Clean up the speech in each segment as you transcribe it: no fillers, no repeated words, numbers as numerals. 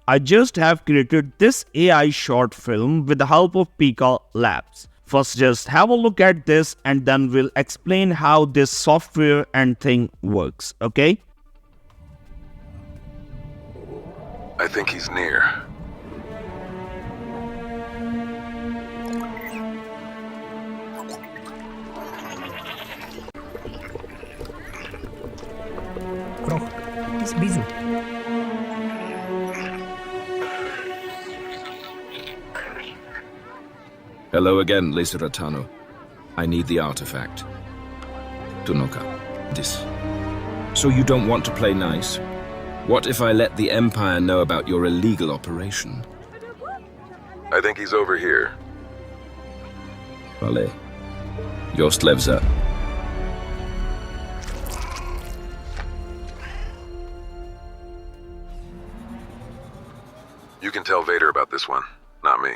I just have created this AI short film with the help of pikalabs. First, just have a look at this and then we'll explain how this software and thing works, okay? I think he's near. Krok, is bizu. Hello again, Lesuratano. I need the artifact. Tunoka, this. So you don't want to play nice? What if I let the Empire know about your illegal operation? I think he's over here. Vale. Jost Levza. You can tell Vader about this one, not me.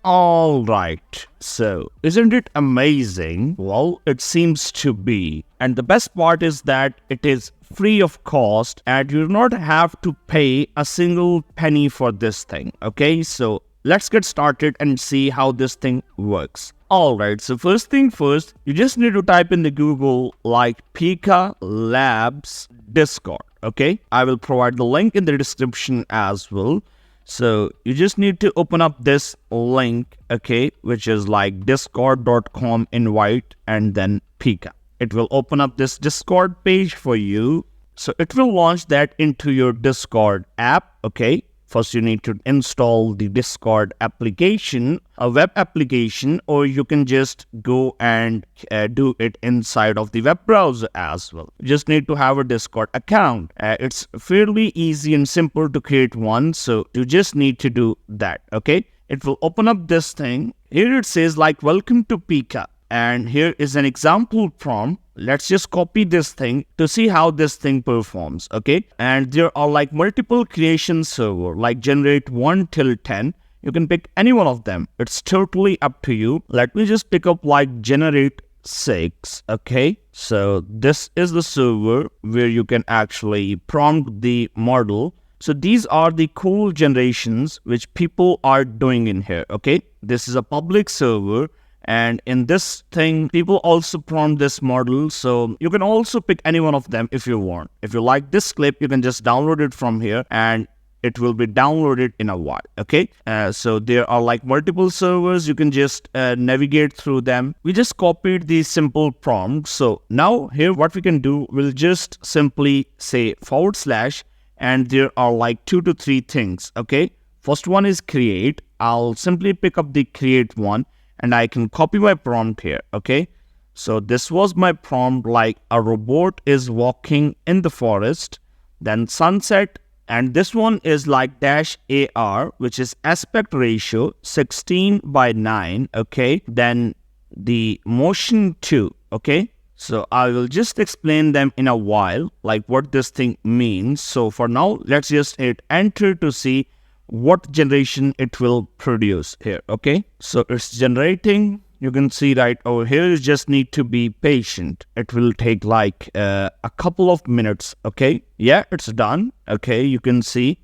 Alright, so isn't it amazing? Well, it seems to be. And the best part is that it is free of cost and you do not have to pay a single penny for this thing. Okay, so let's get started and see how this thing works. Alright, so first thing first, you just need to type in the Google like PikaLabs Discord. Okay, I will provide the link in the description as well. So you just need to open up this link, okay, which is like discord.com invite and then Pika. It will open up this Discord page for you. So it will launch that into your Discord app, okay. First, you need to install the Discord application, a web application, or you can just go and do it inside of the web browser as well. You just need to have a Discord account. It's fairly easy and simple to create one, so you just need to do that, okay? It will open up this thing. Here it says like, welcome to Pika. And here is an example prompt. Let's just copy this thing to see how this thing performs, okay? And there are like multiple creation server, like generate 1 till 10. You can pick any one of them. It's totally up to you. Let me just pick up like generate 6, okay? So this is the server where you can actually prompt the model. So these are the cool generations which people are doing in here, okay? This is a public server. And in this thing, people also prompt this model. So you can also pick any one of them if you want. If you like this clip, you can just download it from here and it will be downloaded in a while. Okay. So there are like multiple servers. You can just navigate through them. We just copied the simple prompt. So now here what we can do, we'll just simply say / and there are like 2 to 3 things. Okay. First one is create. I'll simply pick up the create one. And I can copy my prompt here, okay? So this was my prompt, like a robot is walking in the forest, then sunset, and this one is like -AR, which is aspect ratio 16:9, okay? Then the motion 2, okay? So I will just explain them in a while, like what this thing means. So for now, let's just hit enter to see what generation it will produce here, okay? So it's generating. You can see right over here, you just need to be patient. It will take like a couple of minutes, okay? Yeah, it's done, okay? You can see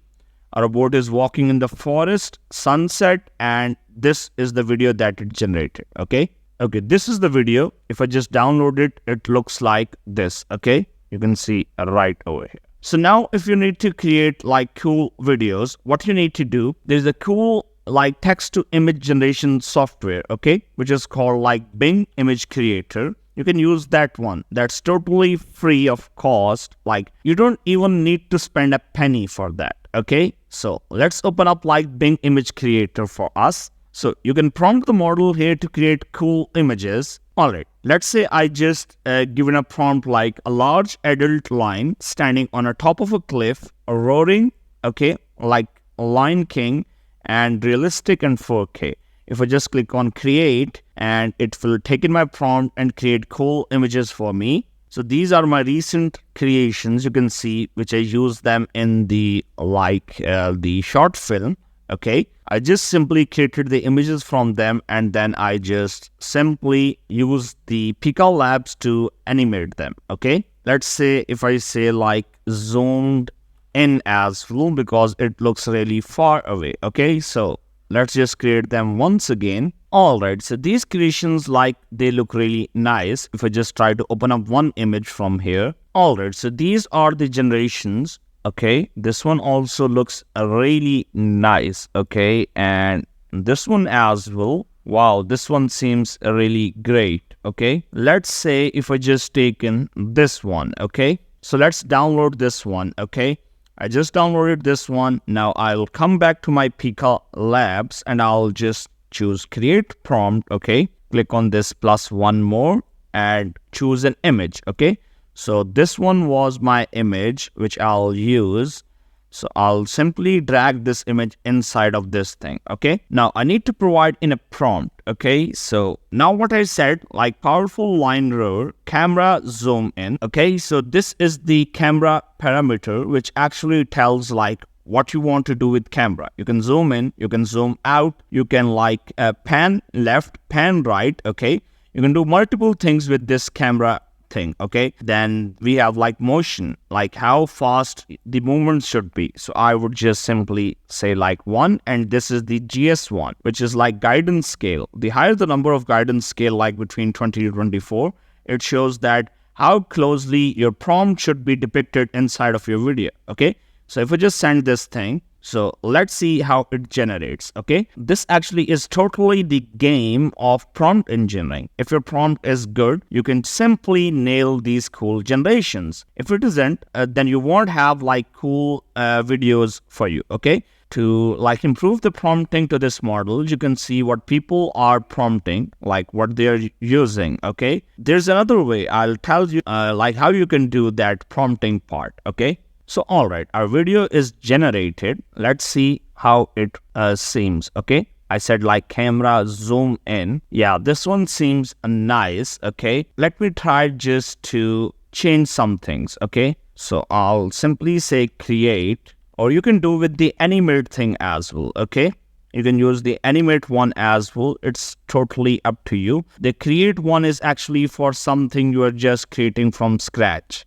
a robot is walking in the forest, sunset, and this is the video that it generated, okay? Okay, this is the video. If I just download it, it looks like this, okay? You can see right over here. So now if you need to create like cool videos, what you need to do, there's a cool like text to image generation software, okay, which is called like Bing Image Creator. You can use that one. That's totally free of cost. Like you don't even need to spend a penny for that, okay? So let's open up like Bing Image Creator for us. So you can prompt the model here to create cool images. Alright, let's say I just given a prompt like a large adult lion standing on a top of a cliff, roaring, okay, like Lion King, and realistic and 4K. If I just click on create, and it will take in my prompt and create cool images for me. So these are my recent creations, you can see, which I use them in the the short film. Okay, I just simply created the images from them and then I just simply use the pikalabs to animate them. Okay, let's say if I say like zoomed in as well because it looks really far away. Okay, so let's just create them once again. Alright, so these creations, like, they look really nice. If I just try to open up one image from here. Alright, so these are the generations. Okay, this one also looks really nice. Okay, and this one as well. Wow, this one seems really great. Okay, let's say if I just taken this one. Okay, so let's download this one. Okay, I just downloaded this one. Now I'll come back to my pikalabs and I'll just choose create prompt. Okay, click on this plus one more and choose an image. Okay, so this one was my image which I'll use. So I'll simply drag this image inside of this thing. Okay, now I need to provide in a prompt. Okay, so now what I said, like powerful line drawer, camera zoom in. Okay, so this is the camera parameter which actually tells like what you want to do with camera. You can zoom in, you can zoom out, you can like pan left, pan right. Okay, you can do multiple things with this camera thing. Okay, then we have like motion, like how fast the movement should be. So I would just simply say like 1, and this is the GS1, which is like guidance scale. The higher the number of guidance scale, like between 20 to 24, it shows that how closely your prompt should be depicted inside of your video. Okay, so if I just send this thing, so let's see how it generates. Okay, this actually is totally the game of prompt engineering. If your prompt is good, you can simply nail these cool generations. If it isn't, then you won't have like cool videos for you. Okay, to like improve the prompting to this model, you can see what people are prompting, like what they're using. Okay, there's another way. I'll tell you like how you can do that prompting part. Okay, so alright, our video is generated. Let's see how it seems. Okay, I said like camera zoom in. Yeah, this one seems nice. Okay, let me try just to change some things. Okay, so I'll simply say create, or you can do with the animate thing as well. Okay, you can use the animate one as well. It's totally up to you. The create one is actually for something you are just creating from scratch.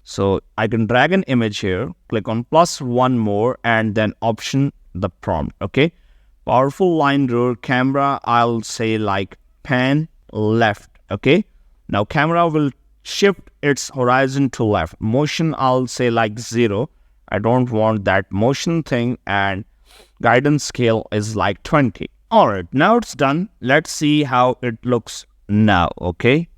So I can drag an image here, click on plus one more, and then option the prompt. Okay, powerful line drawer, camera, I'll say like pan left. Okay, now camera will shift its horizon to left. Motion, I'll say like 0. I don't want that motion thing, and guidance scale is like 20. Alright, now it's done. Let's see how it looks now. Okay,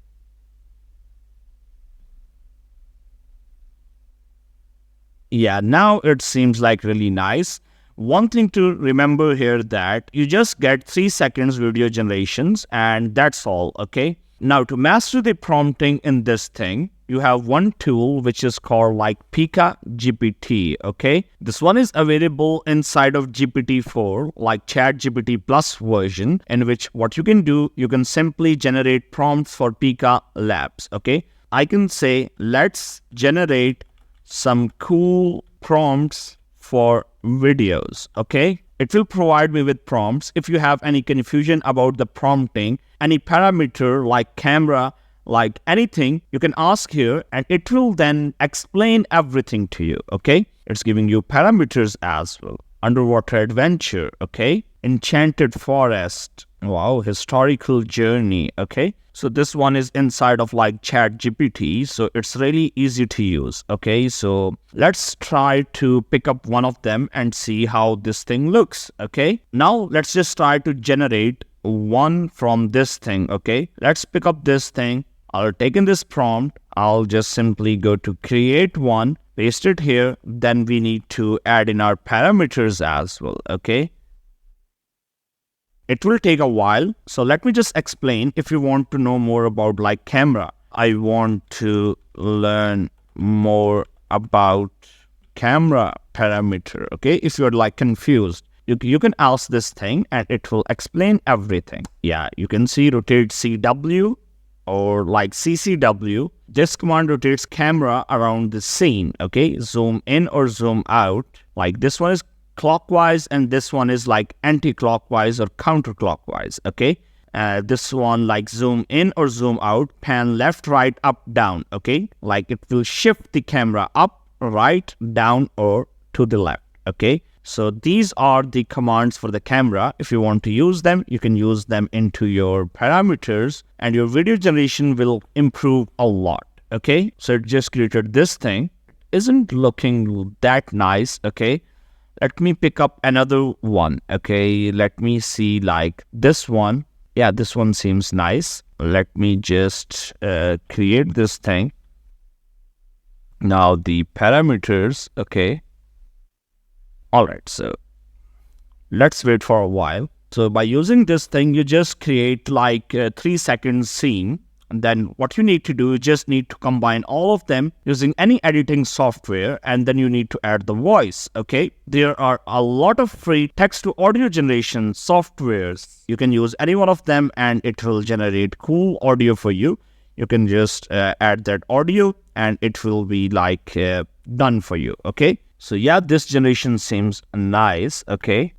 yeah, now it seems like really nice. One thing to remember here that you just get 3 seconds video generations and that's all. Okay, now to master the prompting in this thing, you have one tool which is called like PikaGPT. Okay, this one is available inside of GPT-4, like ChatGPT Plus version, in which what you can do, you can simply generate prompts for pikalabs. Okay, I can say let's generate some cool prompts for videos. Okay, it will provide me with prompts. If you have any confusion about the prompting, any parameter like camera, like anything, you can ask here and it will then explain everything to you. Okay, it's giving you parameters as well. Underwater adventure. Okay, enchanted forest. Wow, historical journey. Okay, so this one is inside of like ChatGPT, so it's really easy to use. Okay, so let's try to pick up one of them and see how this thing looks. Okay, now let's just try to generate one from this thing. Okay, let's pick up this thing. I'll take in this prompt. I'll just simply go to create one, paste it here. Then we need to add in our parameters as well. Okay, it will take a while, so let me just explain. If you want to know more about like camera, I want to learn more about camera parameter. Okay, if you're like confused, you can ask this thing and it will explain everything. Yeah, you can see rotate CW or like CCW. This command rotates camera around the scene. Okay, zoom in or zoom out. Like this one is clockwise and this one is like anti-clockwise or counterclockwise. Okay, this one like zoom in or zoom out, pan left, right, up, down. Okay, like it will shift the camera up, right, down, or to the left. Okay, so these are the commands for the camera. If you want to use them, you can use them into your parameters and your video generation will improve a lot. Okay, so it just created this thing. Isn't looking that nice. Okay, let me pick up another one. Okay, let me see like this one. Yeah, this one seems nice. Let me just create this thing. Now the parameters. Okay, all right, so let's wait for a while. So by using this thing, you just create like a 3-second scene. And then what you need to do, you just need to combine all of them using any editing software, and then you need to add the voice. Okay, there are a lot of free text to audio generation softwares. You can use any one of them and it will generate cool audio for you. You can just add that audio and it will be like done for you. Okay, so yeah, this generation seems nice. Okay,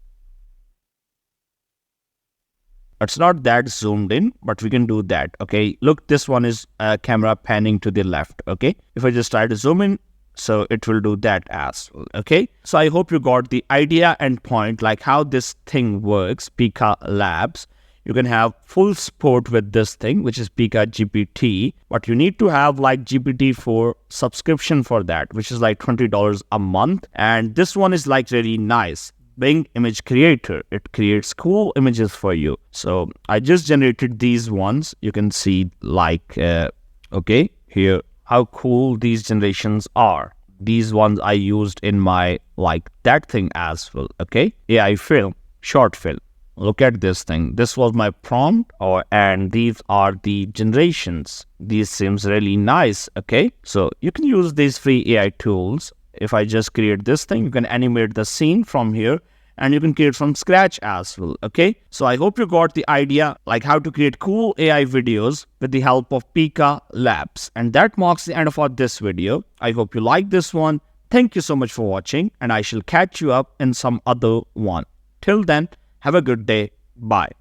it's not that zoomed in, but we can do that. Okay, look, this one is camera panning to the left. Okay, if I just try to zoom in, so it will do that as well. Okay, so I hope you got the idea and point, like how this thing works. pikalabs, you can have full support with this thing, which is PikaGPT, but you need to have like GPT-4 subscription for that, which is like $20 a month. And this one is like really nice. Bing image creator, it creates cool images for you. So I just generated these ones. You can see like okay, here how cool these generations are. These ones I used in my like that thing as well. Okay, AI film, short film. Look at this thing. This was my prompt, and these are the generations. These seems really nice. Okay, so you can use these free AI tools. If I just create this thing, you can animate the scene from here and you can create from scratch as well. Okay, so I hope you got the idea like how to create cool AI videos with the help of Pika Labs. And that marks the end of this video. I hope you like this one. Thank you so much for watching, and I shall catch you up in some other one. Till then, have a good day. Bye.